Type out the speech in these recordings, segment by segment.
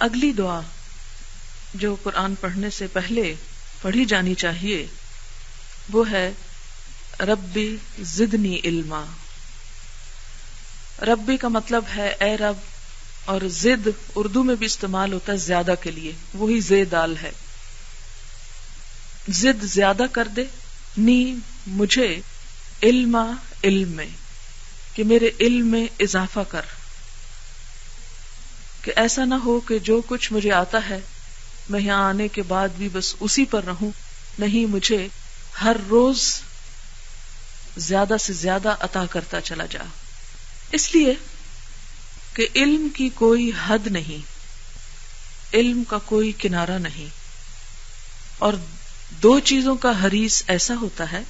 اگلی دعا جو قرآن پڑھنے سے پہلے پڑھی جانی چاہیے وہ ہے ربی زدنی علما. ربی کا مطلب ہے اے رب، اور زد اردو میں بھی استعمال ہوتا ہے زیادہ کے لیے، وہی زیدال ہے. زد زیادہ کر دے، نی مجھے، علما علم میں، کہ میرے علم میں اضافہ کر، کہ ایسا نہ ہو کہ جو کچھ مجھے آتا ہے میں یہاں آنے کے بعد بھی بس اسی پر رہوں. نہیں، مجھے ہر روز زیادہ سے زیادہ عطا کرتا چلا جا. اس لیے کہ علم کی کوئی حد نہیں، علم کا کوئی کنارہ نہیں، اور دو چیزوں کا حریص ایسا ہوتا ہے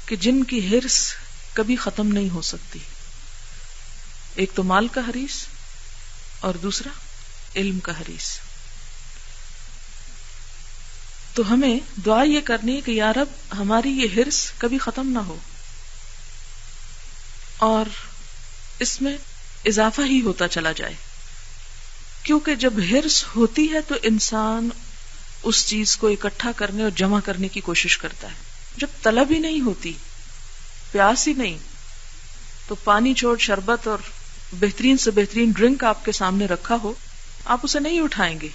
کہ جن کی حرص کبھی ختم نہیں ہو سکتی. ایک تو مال کا حریص اور دوسرا علم کا حریص. تو ہمیں دعا یہ کرنی ہے کہ یا رب ہماری یہ حرص کبھی ختم نہ ہو اور اس میں اضافہ ہی ہوتا چلا جائے. کیونکہ جب حرص ہوتی ہے تو انسان اس چیز کو اکٹھا کرنے اور جمع کرنے کی کوشش کرتا ہے. جب طلب ہی نہیں ہوتی، پیاس ہی نہیں، تو پانی چھوڑ شربت اور بہترین سے بہترین ڈرنک آپ کے سامنے رکھا ہو، آپ اسے نہیں اٹھائیں گے.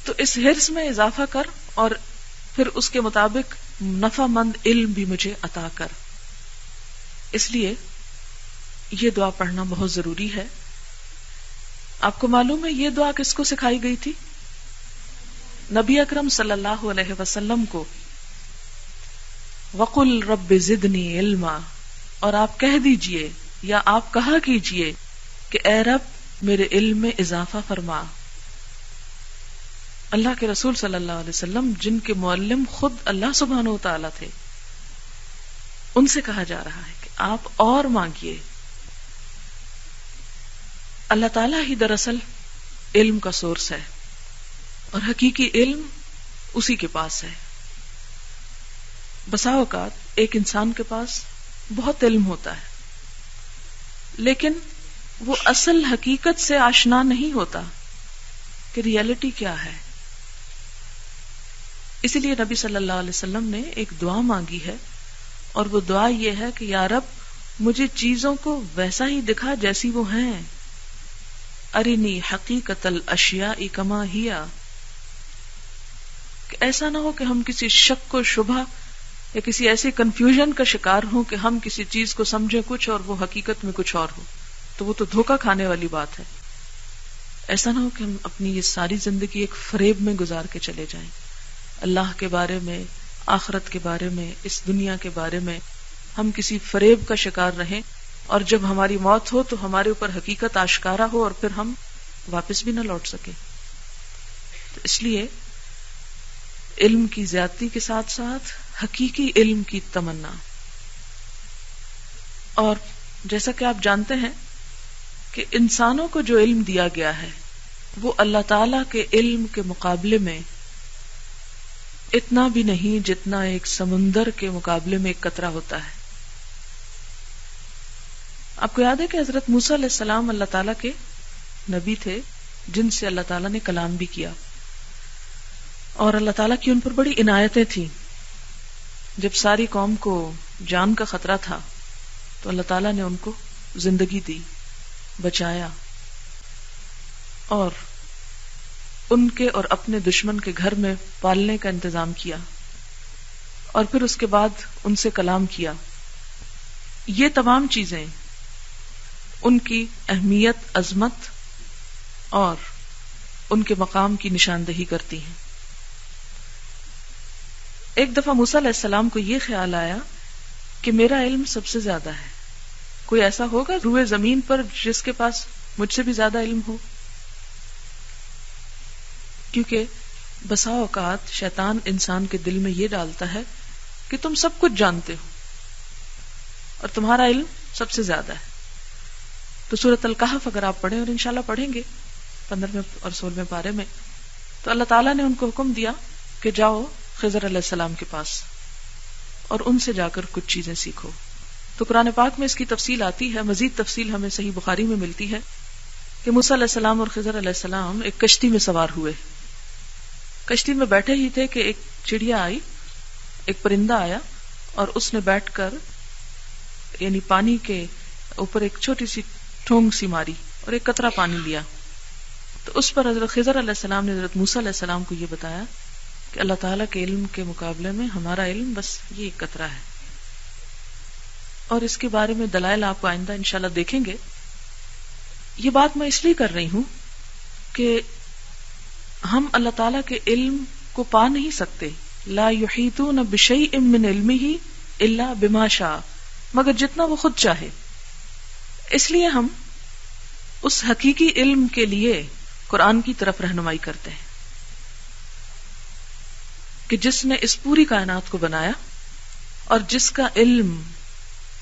تو اس حرص میں اضافہ کر اور پھر اس کے مطابق نفع مند علم بھی مجھے عطا کر. اس لیے یہ دعا پڑھنا بہت ضروری ہے. آپ کو معلوم ہے یہ دعا کس کو سکھائی گئی تھی؟ نبی اکرم صلی اللہ علیہ وسلم کو. وَقُلْ رَبِّ زِدْنِي عِلْمًا، اور آپ کہہ دیجئے یا آپ کہا کیجئے کہ اے رب میرے علم میں اضافہ فرما. اللہ کے رسول صلی اللہ علیہ وسلم جن کے معلم خود اللہ سبحانہ وتعالی تھے، ان سے کہا جا رہا ہے کہ آپ اور مانگیے. اللہ تعالیٰ ہی دراصل علم کا سورس ہے اور حقیقی علم اسی کے پاس ہے. بسا اوقات ایک انسان کے پاس بہت علم ہوتا ہے لیکن وہ اصل حقیقت سے آشنا نہیں ہوتا کہ ریئلٹی کیا ہے. اسی لیے نبی صلی اللہ علیہ وسلم نے ایک دعا مانگی ہے، اور وہ دعا یہ ہے کہ یا رب مجھے چیزوں کو ویسا ہی دکھا جیسی وہ ہیں. ارنی حقیقت الاشیاء کما ہیا، کہ ایسا نہ ہو کہ ہم کسی شک و شبہ یا کسی ایسی کنفیوژن کا شکار ہوں کہ ہم کسی چیز کو سمجھیں کچھ اور وہ حقیقت میں کچھ اور ہو، تو وہ تو دھوکہ کھانے والی بات ہے. ایسا نہ ہو کہ ہم اپنی یہ ساری زندگی ایک فریب میں گزار کے چلے جائیں. اللہ کے بارے میں، آخرت کے بارے میں، اس دنیا کے بارے میں ہم کسی فریب کا شکار رہیں، اور جب ہماری موت ہو تو ہمارے اوپر حقیقت آشکارا ہو اور پھر ہم واپس بھی نہ لوٹ سکیں. تو اس لیے علم کی زیادتی کے ساتھ ساتھ حقیقی علم کی تمنا. اور جیسا کہ آپ جانتے ہیں کہ انسانوں کو جو علم دیا گیا ہے وہ اللہ تعالی کے علم کے مقابلے میں اتنا بھی نہیں جتنا ایک سمندر کے مقابلے میں ایک قطرہ ہوتا ہے. آپ کو یاد ہے کہ حضرت موسیٰ علیہ السلام اللہ تعالیٰ کے نبی تھے جن سے اللہ تعالیٰ نے کلام بھی کیا، اور اللہ تعالیٰ کی ان پر بڑی عنایتیں تھیں. جب ساری قوم کو جان کا خطرہ تھا تو اللہ تعالیٰ نے ان کو زندگی دی، بچایا، اور ان کے اور اپنے دشمن کے گھر میں پالنے کا انتظام کیا، اور پھر اس کے بعد ان سے کلام کیا. یہ تمام چیزیں ان کی اہمیت، عظمت اور ان کے مقام کی نشاندہی کرتی ہیں. ایک دفعہ موسیٰ علیہ السلام کو یہ خیال آیا کہ میرا علم سب سے زیادہ ہے. کوئی ایسا ہوگا روئے زمین پر جس کے پاس مجھ سے بھی زیادہ علم ہو؟ کیونکہ بسا اوقات شیطان انسان کے دل میں یہ ڈالتا ہے کہ تم سب کچھ جانتے ہو اور تمہارا علم سب سے زیادہ ہے. تو سورۃ الکہف اگر آپ پڑھیں، اور انشاءاللہ پڑھیں گے 15 اور 16 پارے میں، تو اللہ تعالیٰ نے ان کو حکم دیا کہ جاؤ خضر علیہ السلام کے پاس اور ان سے جا کر کچھ چیزیں سیکھو. تو قرآن پاک میں اس کی تفصیل آتی ہے، مزید تفصیل ہمیں صحیح بخاری میں ملتی ہے کہ موسیٰ علیہ السلام اور خضر علیہ السلام ایک کشتی میں سوار ہوئے. کشتی میں بیٹھے ہی تھے کہ ایک چڑیا آئی، ایک پرندہ آیا اور اس نے بیٹھ کر یعنی پانی کے اوپر ایک چھوٹی سی ٹھونگ سی ماری اور ایک قطرہ پانی لیا. تو اس پر حضرت خضر علیہ السلام نے حضرت موسیٰ علیہ السلام کو یہ بتایا کہ اللہ تعالیٰ کے علم کے مقابلے میں ہمارا علم بس یہ ایک قطرہ ہے. اور اس کے بارے میں دلائل آپ کو آئندہ انشاءاللہ دیکھیں گے. یہ بات میں اس لیے کر رہی ہوں کہ ہم اللہ تعالیٰ کے علم کو پا نہیں سکتے. لا یحیطون بشیء من علمہ الا بما شاء، مگر جتنا وہ خود چاہے. اس لیے ہم اس حقیقی علم کے لیے قرآن کی طرف رہنمائی کرتے ہیں کہ جس نے اس پوری کائنات کو بنایا اور جس کا علم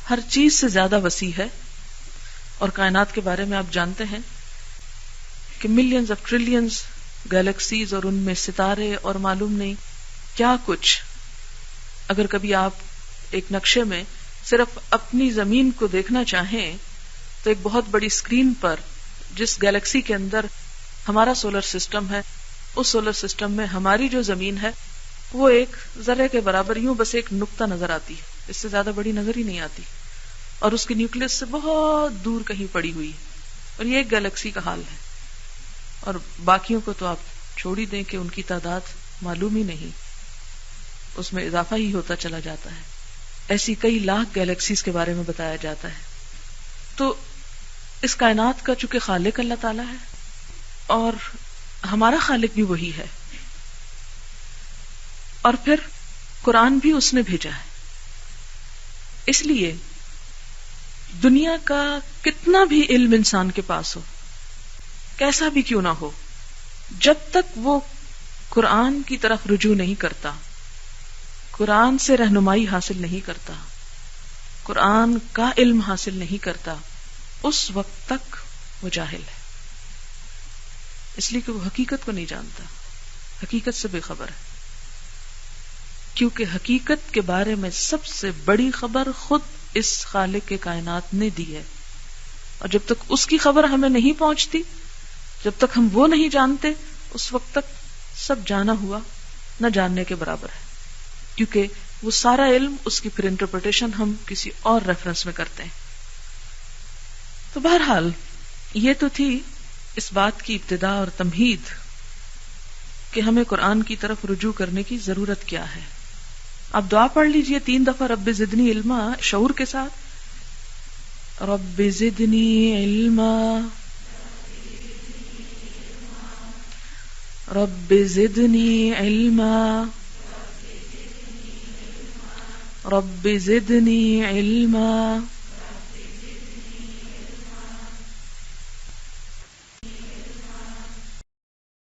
ہر چیز سے زیادہ وسیع ہے. اور کائنات کے بارے میں آپ جانتے ہیں کہ ملینز آف ٹریلینز گیلیکسیز اور ان میں ستارے اور معلوم نہیں کیا کچھ. اگر کبھی آپ ایک نقشے میں صرف اپنی زمین کو دیکھنا چاہیں تو ایک بہت بڑی اسکرین پر جس گیلیکسی کے اندر ہمارا سولر سسٹم ہے، اس سولر سسٹم میں ہماری جو زمین ہے وہ ایک ذرے کے برابر، یوں بس ایک نقطہ نظر آتی ہے، اس سے زیادہ بڑی نظر ہی نہیں آتی، اور اس کی نیوکلس سے بہت دور کہیں پڑی ہوئی. اور یہ ایک گیلیکسی کا حال ہے. اور باقیوں کو تو آپ چھوڑ ہی دیں کہ ان کی تعداد معلوم ہی نہیں، اس میں اضافہ ہی ہوتا چلا جاتا ہے. ایسی کئی لاکھ گیلیکسیز کے بارے میں بتایا جاتا ہے. تو اس کائنات کا چونکہ خالق اللہ تعالیٰ ہے اور ہمارا خالق بھی وہی ہے، اور پھر قرآن بھی اس نے بھیجا ہے. اس لیے دنیا کا کتنا بھی علم انسان کے پاس ہو، کیسا بھی کیوں نہ ہو، جب تک وہ قرآن کی طرف رجوع نہیں کرتا، قرآن سے رہنمائی حاصل نہیں کرتا، قرآن کا علم حاصل نہیں کرتا، اس وقت تک وہ جاہل ہے. اس لیے کہ وہ حقیقت کو نہیں جانتا، حقیقت سے بے خبر ہے. کیونکہ حقیقت کے بارے میں سب سے بڑی خبر خود اس خالق کے کائنات نے دی ہے، اور جب تک اس کی خبر ہمیں نہیں پہنچتی، جب تک ہم وہ نہیں جانتے، اس وقت تک سب جانا ہوا نہ جاننے کے برابر ہے. کیونکہ وہ سارا علم، اس کی پھر انٹرپریٹیشن ہم کسی اور ریفرنس میں کرتے ہیں. تو بہرحال یہ تو تھی اس بات کی ابتدا اور تمہید کہ ہمیں قرآن کی طرف رجوع کرنے کی ضرورت کیا ہے. آپ دعا پڑھ لیجئے 3 دفعہ رب زدنی علما، شعور کے ساتھ. رب زدنی علما، رب زدنی علما، رب زدنی علما.